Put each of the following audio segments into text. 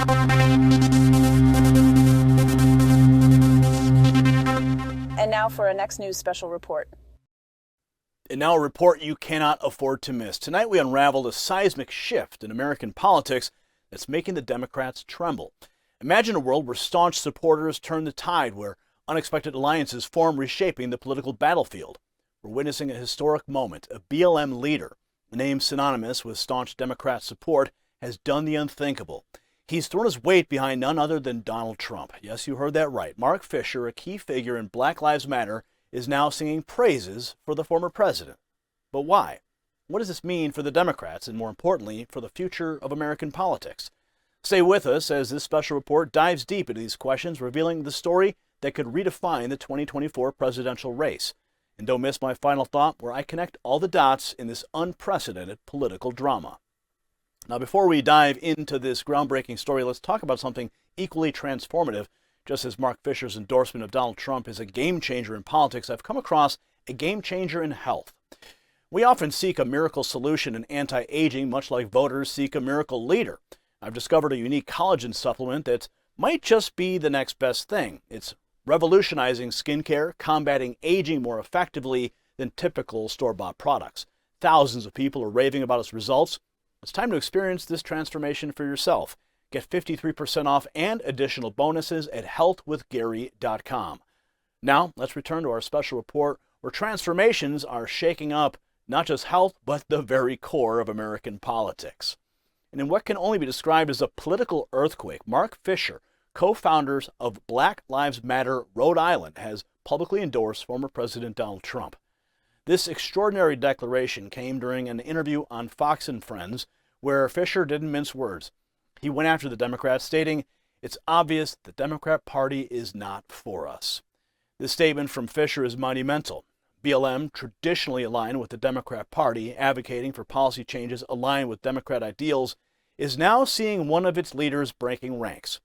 And now for a Next News special report. And now a report you cannot afford to miss. Tonight we unraveled a seismic shift in American politics that's making the Democrats tremble. Imagine a world where staunch supporters turn the tide, where unexpected alliances form, reshaping the political battlefield. We're witnessing a historic moment. A BLM leader, a name synonymous with staunch Democrat support, has done the unthinkable. He's thrown his weight behind none other than Donald Trump. Yes, you heard that right. Mark Fisher, a key figure in Black Lives Matter, is now singing praises for the former president. But why? What does this mean for the Democrats and, more importantly, for the future of American politics? Stay with us as this special report dives deep into these questions, revealing the story that could redefine the 2024 presidential race. And don't miss my final thought, where I connect all the dots in this unprecedented political drama. Now, before we dive into this groundbreaking story, let's talk about something equally transformative. Just as Mark Fisher's endorsement of Donald Trump is a game changer in politics, I've come across a game changer in health. We often seek a miracle solution in anti-aging, much like voters seek a miracle leader. I've discovered a unique collagen supplement that might just be the next best thing. It's revolutionizing skincare, combating aging more effectively than typical store-bought products. Thousands of people are raving about its results. It's time to experience this transformation for yourself. Get 53% off and additional bonuses at healthwithgary.com. Now, let's return to our special report, where transformations are shaking up not just health, but the very core of American politics. And in what can only be described as a political earthquake, Mark Fisher, co-founder of Black Lives Matter Rhode Island, has publicly endorsed former President Donald Trump. This extraordinary declaration came during an interview on Fox and Friends, where Fisher didn't mince words. He went after the Democrats, stating, "It's obvious the Democrat Party is not for us." This statement from Fisher is monumental. BLM, traditionally aligned with the Democrat Party, advocating for policy changes aligned with Democrat ideals, is now seeing one of its leaders breaking ranks.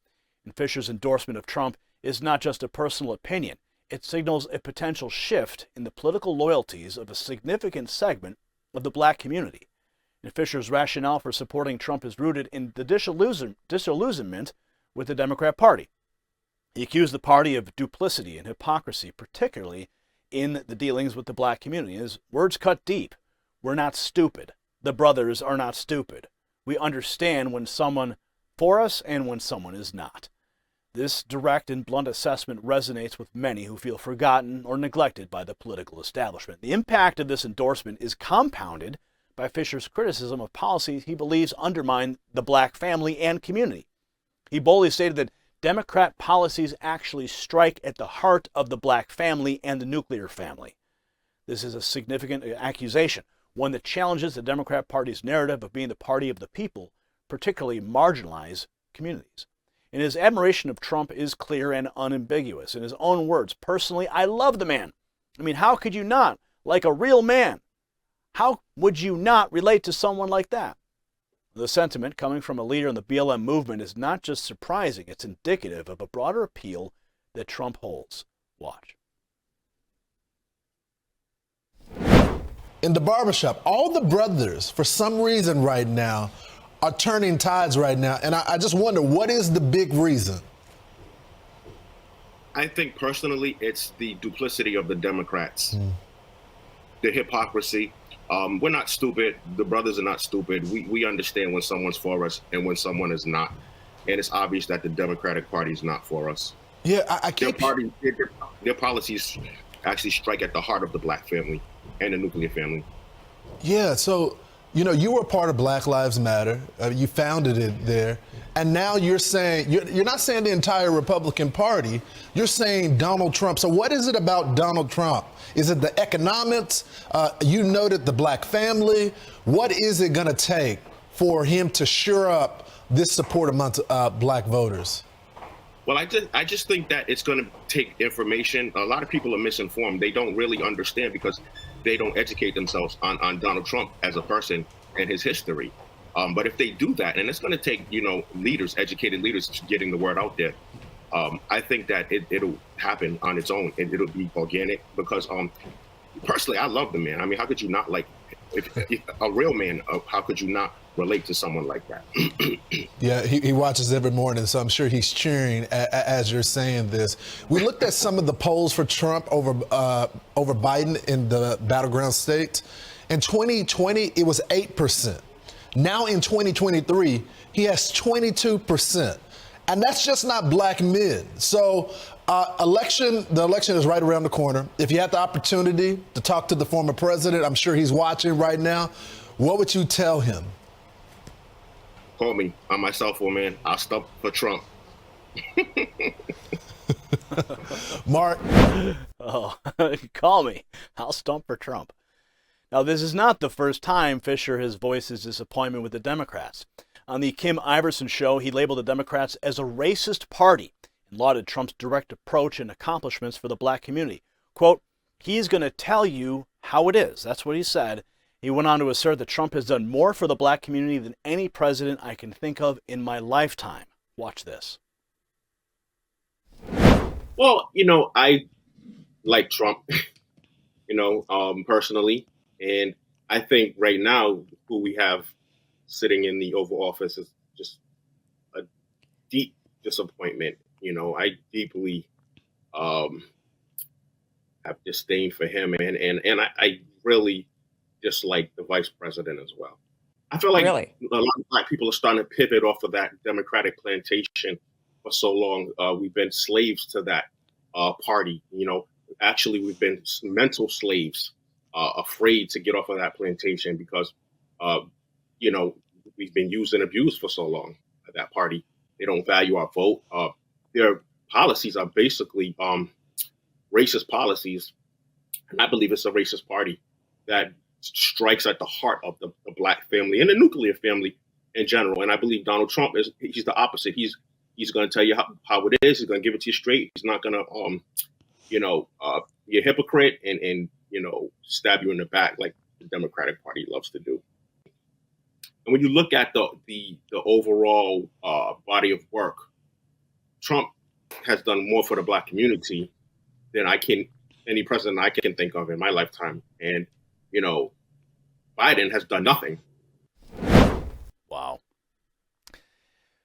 And Fisher's endorsement of Trump is not just a personal opinion. It signals a potential shift in the political loyalties of a significant segment of the black community. And Fisher's rationale for supporting Trump is rooted in the disillusionment with the Democrat Party. He accused the party of duplicity and hypocrisy, particularly in the dealings with the black community. His words cut deep. "We're not stupid. The brothers are not stupid. We understand when someone for us and when someone is not." This direct and blunt assessment resonates with many who feel forgotten or neglected by the political establishment. The impact of this endorsement is compounded by Fisher's criticism of policies he believes undermine the black family and community. He boldly stated that Democrat policies actually strike at the heart of the black family and the nuclear family. This is a significant accusation, one that challenges the Democrat Party's narrative of being the party of the people, particularly marginalized communities. And his admiration of Trump is clear and unambiguous. In his own words, "Personally, I love the man. I mean, how could you not? Like a real man. How would you not relate to someone like that?" The sentiment coming from a leader in the BLM movement is not just surprising, it's indicative of a broader appeal that Trump holds. Watch. In the barbershop, all the brothers, for some reason right now, are turning tides right now. And I just wonder, what is the big reason? I think personally, it's the duplicity of the Democrats, the hypocrisy. We're not stupid. The brothers are not stupid. We understand when someone's for us and when someone is not. And it's obvious that the Democratic Party is not for us. Yeah, I keep... Their policies actually strike at the heart of the black family and the nuclear family. Yeah, so, you know, you were part of Black Lives Matter. You founded it there. And now you're saying, you're not saying the entire Republican Party, you're saying Donald Trump. So what is it about Donald Trump? Is it the economics? You noted the black family. What is it going to take for him to shore up this support amongst black voters? Well, I just think that it's going to take information. A lot of people are misinformed. They don't really understand because they don't educate themselves on Donald Trump as a person and his history. But if they do that, and it's going to take, you know, leaders, educated leaders, getting the word out there, I think that it'll happen on its own, and it'll be organic. Because personally, I love the man. I mean, how could you not like if a real man? How could you not relate to someone like that. Yeah, he watches every morning, so I'm sure he's cheering as you're saying this. We looked at some of the polls for Trump over Biden in the battleground states. In 2020, it was 8%. Now in 2023, he has 22%. And that's just not black men. So the election is right around the corner. If you had the opportunity to talk to the former president, I'm sure he's watching right now, what would you tell him? Call me on my cell phone, man. I'll stop for Trump. Mark? Oh, call me. I'll stump for Trump. Now, this is not the first time Fisher has voiced his disappointment with the Democrats. On the Kim Iverson show, he labeled the Democrats as a racist party and lauded Trump's direct approach and accomplishments for the black community. Quote, he's going to tell you how it is. That's what he said. He went on to assert that Trump has done more for the black community than any president I can think of in my lifetime. Watch this. Well, I like Trump, personally. And I think right now who we have sitting in the Oval Office is just a deep disappointment. I deeply have disdain for him, and I really dislike the vice president as well. I feel like a lot of black people are starting to pivot off of that Democratic plantation for so long. We've been slaves to that party. Actually, we've been mental slaves, afraid to get off of that plantation because, we've been used and abused for so long by that party. They don't value our vote. Their policies are basically racist policies. And I believe it's a racist party that strikes at the heart of the black family and the nuclear family in general. And I believe Donald Trump he's the opposite. He's going to tell you how it is. He's going to give it to you straight. He's not going to, be a hypocrite and stab you in the back like the Democratic Party loves to do. And when you look at the overall body of work, Trump has done more for the black community than any president I can think of in my lifetime. And, Biden has done nothing. Wow.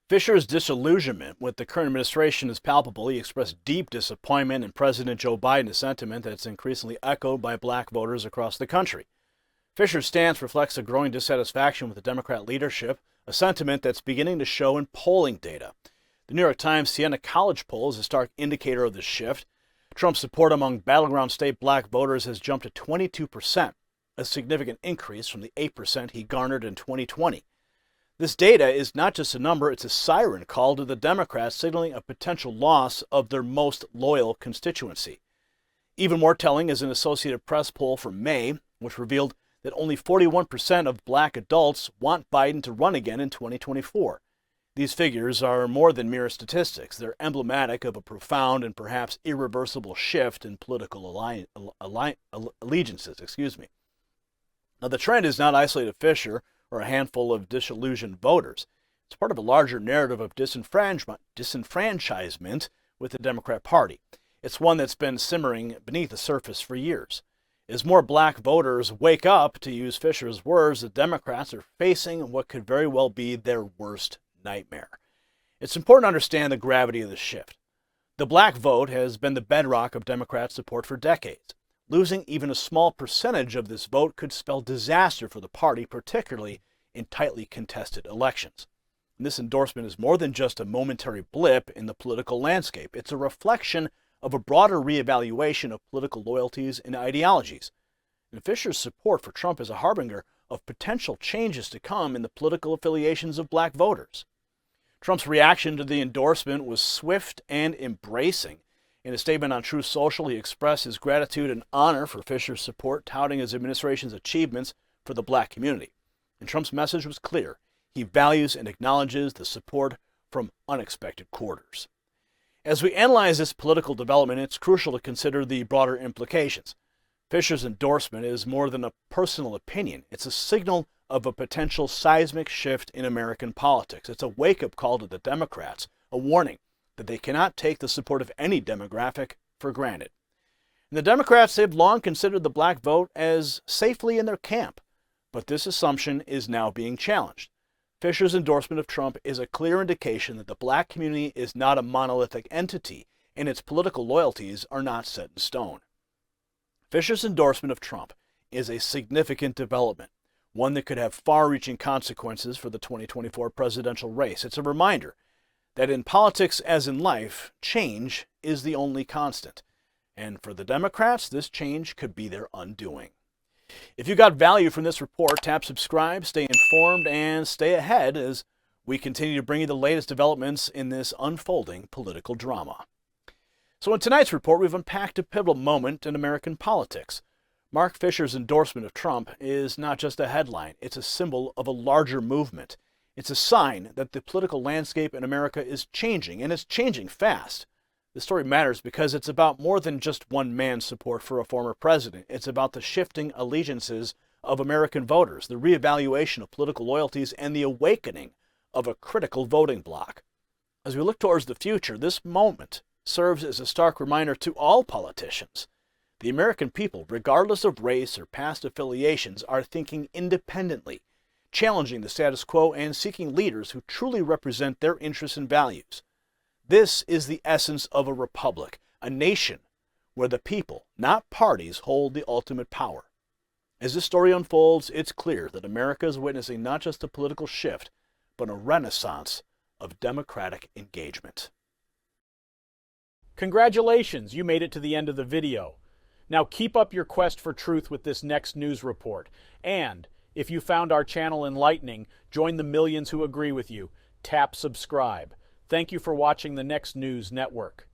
Fisher's disillusionment with the current administration is palpable. He expressed deep disappointment in President Joe Biden, a sentiment that's increasingly echoed by black voters across the country. Fisher's stance reflects a growing dissatisfaction with the Democrat leadership, a sentiment that's beginning to show in polling data. The New York Times Siena College poll is a stark indicator of this shift. Trump's support among battleground state black voters has jumped to 22%, a significant increase from the 8% he garnered in 2020. This data is not just a number, it's a siren call to the Democrats signaling a potential loss of their most loyal constituency. Even more telling is an Associated Press poll from May, which revealed that only 41% of black adults want Biden to run again in 2024. These figures are more than mere statistics. They're emblematic of a profound and perhaps irreversible shift in political allegiances. Now, the trend is not isolated to Fisher or a handful of disillusioned voters. It's part of a larger narrative of disenfranchisement with the Democrat Party. It's one that's been simmering beneath the surface for years. As more black voters wake up, to use Fisher's words, the Democrats are facing what could very well be their worst nightmare. It's important to understand the gravity of the shift. The black vote has been the bedrock of Democrat support for decades. Losing even a small percentage of this vote could spell disaster for the party, particularly in tightly contested elections. And this endorsement is more than just a momentary blip in the political landscape. It's a reflection of a broader reevaluation of political loyalties and ideologies. And Fisher's support for Trump is a harbinger of potential changes to come in the political affiliations of black voters. Trump's reaction to the endorsement was swift and embracing. In a statement on Truth Social, he expressed his gratitude and honor for Fisher's support, touting his administration's achievements for the black community. And Trump's message was clear. He values and acknowledges the support from unexpected quarters. As we analyze this political development, it's crucial to consider the broader implications. Fisher's endorsement is more than a personal opinion. It's a signal of a potential seismic shift in American politics. It's a wake-up call to the Democrats, a warning that they cannot take the support of any demographic for granted. And the Democrats have long considered the black vote as safely in their camp, but this assumption is now being challenged. Fisher's endorsement of Trump is a clear indication that the black community is not a monolithic entity and its political loyalties are not set in stone. Fisher's endorsement of Trump is a significant development, one that could have far-reaching consequences for the 2024 presidential race. It's a reminder that in politics as in life, change is the only constant. And for the Democrats, this change could be their undoing. If you got value from this report, tap subscribe, stay informed, and stay ahead as we continue to bring you the latest developments in this unfolding political drama. So in tonight's report, we've unpacked a pivotal moment in American politics. Mark Fisher's endorsement of Trump is not just a headline, it's a symbol of a larger movement. It's a sign that the political landscape in America is changing, and it's changing fast. This story matters because it's about more than just one man's support for a former president. It's about the shifting allegiances of American voters, the reevaluation of political loyalties, and the awakening of a critical voting bloc. As we look towards the future, this moment serves as a stark reminder to all politicians. The American people, regardless of race or past affiliations, are thinking independently, challenging the status quo and seeking leaders who truly represent their interests and values. This is the essence of a republic, a nation where the people, not parties, hold the ultimate power. As this story unfolds, it's clear that America is witnessing not just a political shift, but a renaissance of democratic engagement. Congratulations, you made it to the end of the video. Now keep up your quest for truth with this next news report. And if you found our channel enlightening, join the millions who agree with you. Tap subscribe. Thank you for watching the Next News Network.